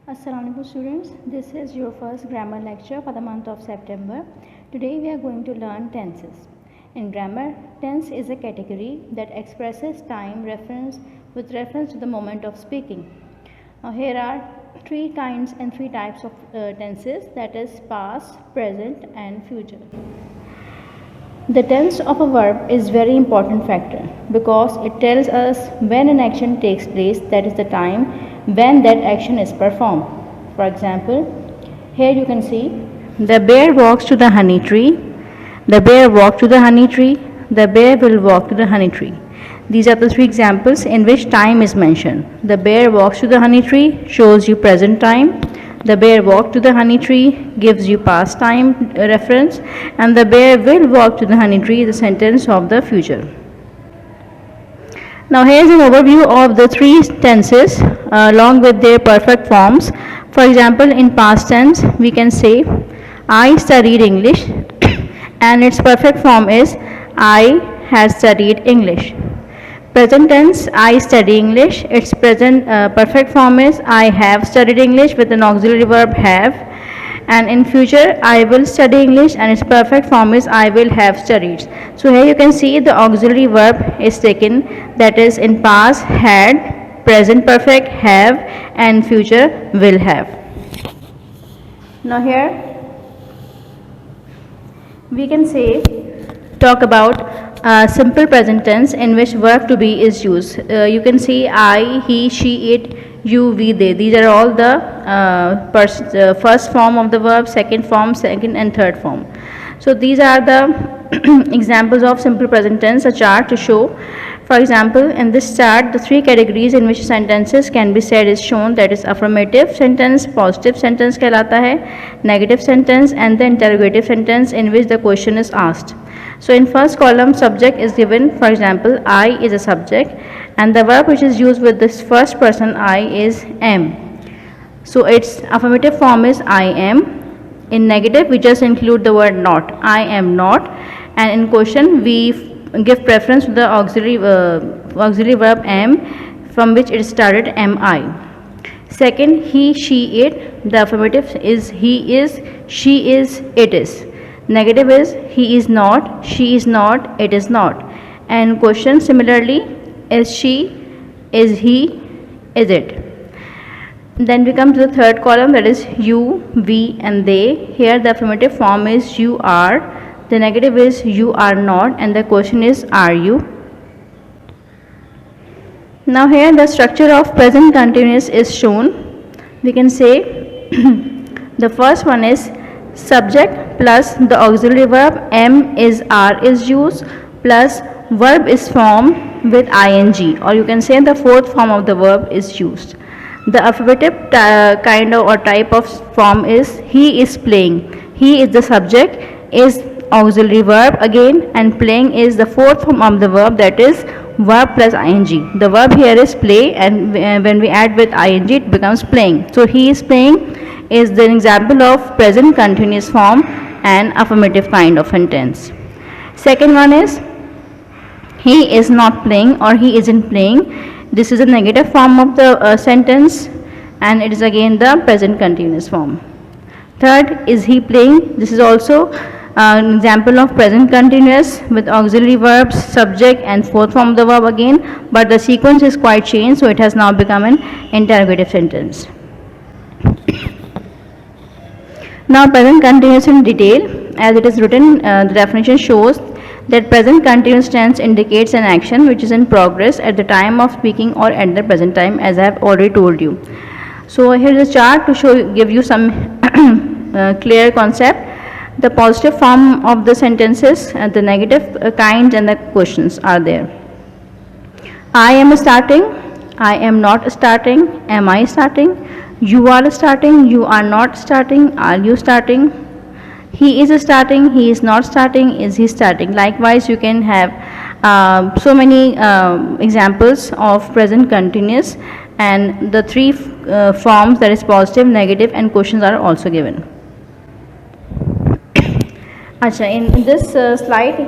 Assalamualaikum students, this is your first grammar lecture for the month of September. Today we are going to learn tenses. In grammar, tense is a category that expresses time reference with reference to the moment of speaking. Now here are three kinds and three types of tenses, that is past, present and future. The tense of a verb is very important factor because it tells us when an action takes place, that is the time when that action is performed. For example, here you can see the bear walks to the honey tree, the bear walked to the honey tree, the bear will walk to the honey tree. These are the three examples in which time is mentioned. The bear walks to the honey tree shows you present time. The bear walked to the honey tree gives you past time reference, and the bear will walk to the honey tree, the sentence of the future. Now here is an overview of the three tenses along with their perfect forms. For example, in past tense we can say I studied English and its perfect form is I had studied English. Present tense I study English, its present perfect form is I have studied English with an auxiliary verb have, and in future I will study English and its perfect form is I will have studied. So here you can see the auxiliary verb is taken, that is in past had, present perfect have and future will have. Now here we can say talk about simple present tense in which verb to be is used. You can see I, he, she, it, you, we, they. These are all the first form of the verb, second form, second and third form. So these are the examples of simple present tense, a chart to show. For example, in this chart, the three categories in which sentences can be said is shown, that is affirmative sentence, positive sentence कहलाता है, negative sentence and the interrogative sentence in which the question is asked. So in first column, subject is given. For example, I is a subject and the verb which is used with this first person I is am. So its affirmative form is I am. In negative we just include the word not, I am not, and in question we give preference to the auxiliary verb am, from which it started am I. Second, he, she, it. The affirmative is he is, she is, it is. Negative is he is not, she is not, it is not. And question similarly, is she, is he, is it. Then we come to the third column, that is you, we and they. Here the affirmative form is you are, the negative is you are not, and the question is are you. Now here the structure of present continuous is shown. We can say the first one is subject plus the auxiliary verb am is are is used plus verb is formed with ing, or you can say the fourth form of the verb is used. The affirmative kind of or type of form is he is playing. He is the subject, is auxiliary verb again, and playing is the fourth form of the verb, that is verb plus ing. The verb here is play, and when we add with ing it becomes playing. So he is playing is the example of present continuous form and affirmative kind of sentence. Second one is he is not playing or he isn't playing. This is a negative form of the sentence and it is again the present continuous form. Third, is he playing? This is also an example of present continuous with auxiliary verbs, subject and fourth form of the verb again, but the sequence is quite changed, so it has now become an interrogative sentence. Now present continuous in detail, as it is written, the definition shows that present continuous tense indicates an action which is in progress at the time of speaking or at the present time, as I have already told you. So here is a chart to give you some clear concept. The positive form of the sentences and the negative kinds and the questions are there. I am starting, I am not starting, am I starting, you are starting, you are not starting, are you starting. He is starting, he is not starting, is he starting. Likewise, you can have so many examples of present continuous, and the three forms, that is positive, negative and questions are also given. Acha, in this slide,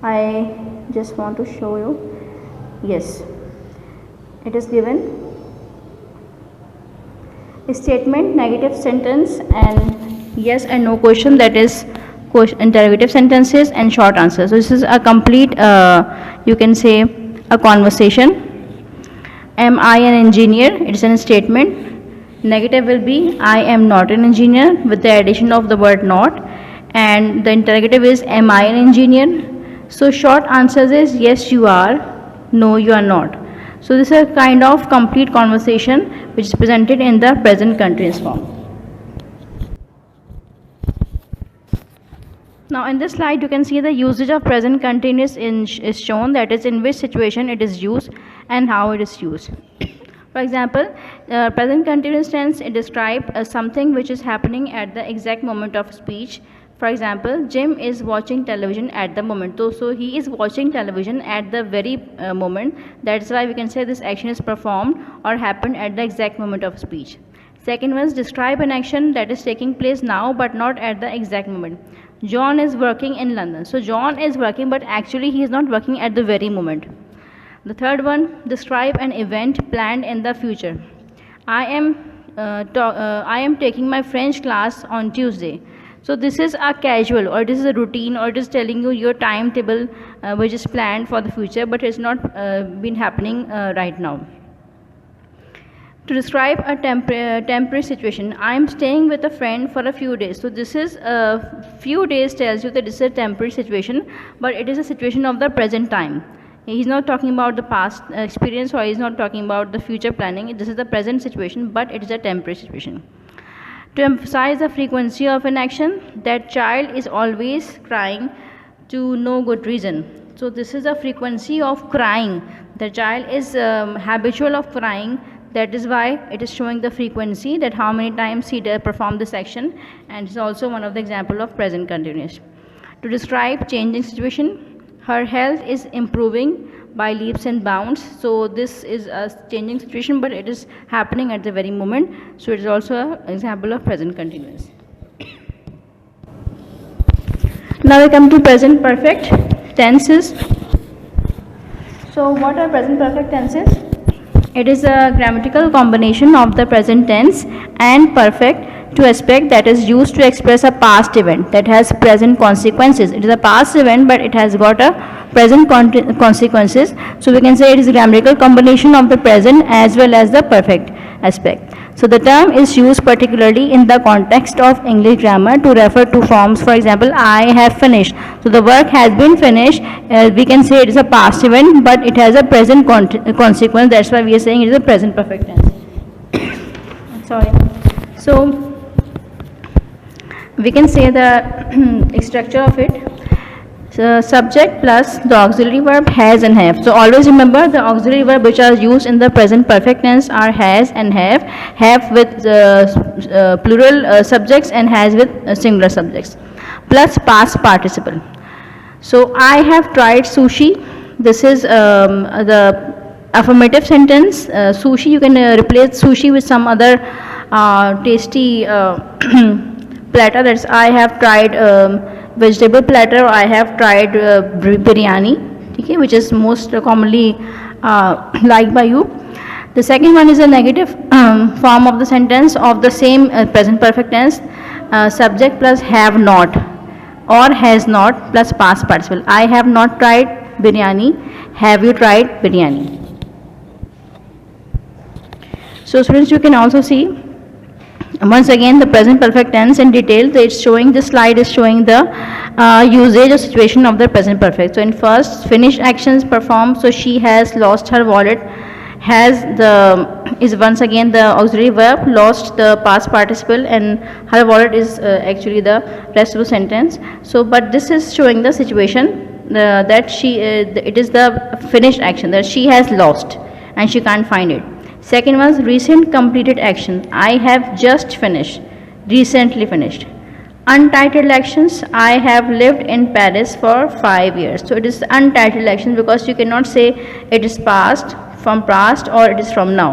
I just want to show you, yes, it is given statement, negative sentence, and yes and no question, that is interrogative sentences and short answers. So this is a complete, you can say, a conversation. Am I an engineer? It is a statement. Negative will be I am not an engineer with the addition of the word not, and the interrogative is am I an engineer? So short answers is yes you are, no you are not. So this is a kind of complete conversation which is presented in the present continuous form. Now in this slide you can see the usage of present continuous is shown, that is in which situation it is used and how it is used. For example, present continuous tense it describes something which is happening at the exact moment of speech. For example, Jim is watching television at the moment. So he is watching television at the very moment. That's why we can say this action is performed or happened at the exact moment of speech. Second one is describe an action that is taking place now but not at the exact moment. John is working in London. So John is working, but actually he is not working at the very moment. The third one, describe an event planned in the future. I am taking my French class on Tuesday. So this is a casual, or this is a routine, or it is telling you your timetable which is planned for the future, but it's not been happening right now. To describe a temporary situation, I am staying with a friend for a few days. So this is a few days tells you that this is a temporary situation, but it is a situation of the present time. He's not talking about the past experience, or he's not talking about the future planning. This is the present situation, but it is a temporary situation. To emphasize the frequency of an action, that child is always crying to no good reason. So this is the frequency of crying. The child is habitual of crying. That is why it is showing the frequency, that how many times he performed this action, and it's also one of the example of present continuous. To describe changing situation, her health is improving by leaps and bounds. So this is a changing situation, but it is happening at the very moment. So it is also an example of present continuous. Now we come to present perfect tenses. So what are present perfect tenses? It is a grammatical combination of the present tense and perfect to aspect that is used to express a past event that has present consequences. It is a past event, but it has got a present consequences. So we can say it is a grammatical combination of the present as well as the perfect aspect. So the term is used particularly in the context of English grammar to refer to forms. For example, I have finished. So the work has been finished. We can say it is a past event, but it has a present consequence. That's why we are saying it is a present perfect tense. Sorry. So we can say the structure of it. So subject plus the auxiliary verb has and have. So always remember the auxiliary verb which are used in the present perfect tense are has and have with plural subjects and has with singular subjects, plus past participle. So I have tried sushi. This is the affirmative sentence. Sushi, you can replace sushi with some other tasty platter. That's I have tried vegetable platter, or I have tried biryani, okay, which is most commonly liked by you. The second one is a negative form of the sentence of the same present perfect tense, subject plus have not or has not plus past participle. I have not tried biryani. Have you tried biryani? So students, you can also see once again the present perfect tense in detail. It's showing, this slide is showing the usage or situation of the present perfect. So in first, finished actions performed. So she has lost her wallet. Has the is once again the auxiliary verb, lost the past participle, and her wallet is actually the rest of the sentence. So but this is showing the situation that she it is the finished action, that she has lost and she can't find it. Second was recent completed action. I have just finished, recently finished. Untitled actions. I have lived in Paris for 5 years. So it is untitled action because you cannot say it is past, from past, or it is from now.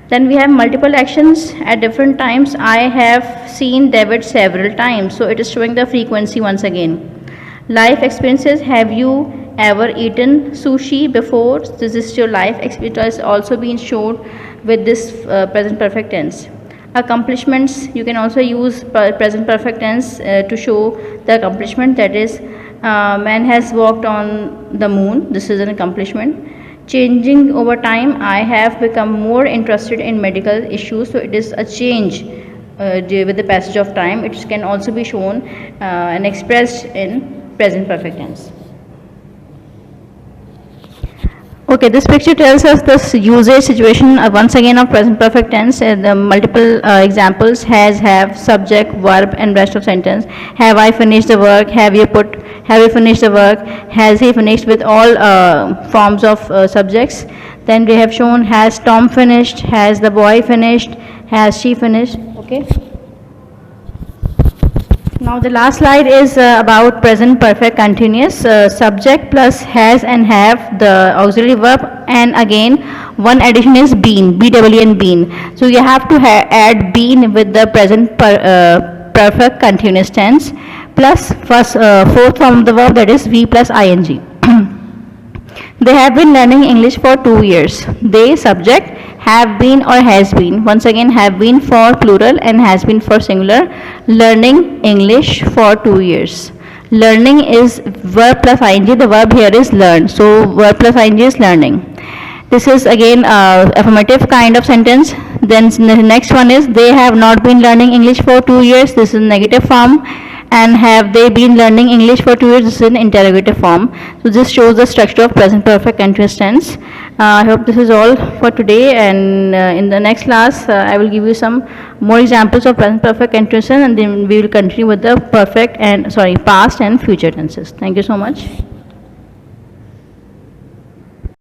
Then we have multiple actions at different times. I have seen David several times. So it is showing the frequency once again. Life experiences. Have you ever eaten sushi before? This is your life experience, has also been shown with this present perfect tense. Accomplishments, you can also use present perfect tense to show the accomplishment. That is, man has walked on the moon. This is an accomplishment. Changing over time, I have become more interested in medical issues. So it is a change with the passage of time. It can also be shown and expressed in present perfect tense. Okay, this picture tells us this usage situation once again of present perfect tense. The multiple examples: has, have, subject, verb, and rest of sentence. Have I finished the work? Have you finished the work? Has he finished? With all forms of subjects. Then we have shown: has Tom finished? Has the boy finished? Has she finished? Okay. Now the last slide is about present perfect continuous. Subject plus has and have, the auxiliary verb, and again one addition is been, BWN been. So you have to add been with the present perfect continuous tense plus fourth form of the verb, that is V plus ing. They have been learning English for 2 years. They, subject, have been or has been. Once again, have been for plural and has been for singular. Learning English for 2 years. Learning is verb plus ing. The verb here is learn. So verb plus ing is learning. This is again affirmative kind of sentence. Then the next one is: they have not been learning English for 2 years. This is negative form. And have they been learning English for 2 years? This is an interrogative form. So this shows the structure of present perfect continuous tense. I hope this is all for today, and in the next class I will give you some more examples of present perfect continuous tense, and then we will continue with the past and future tenses. Thank you so much.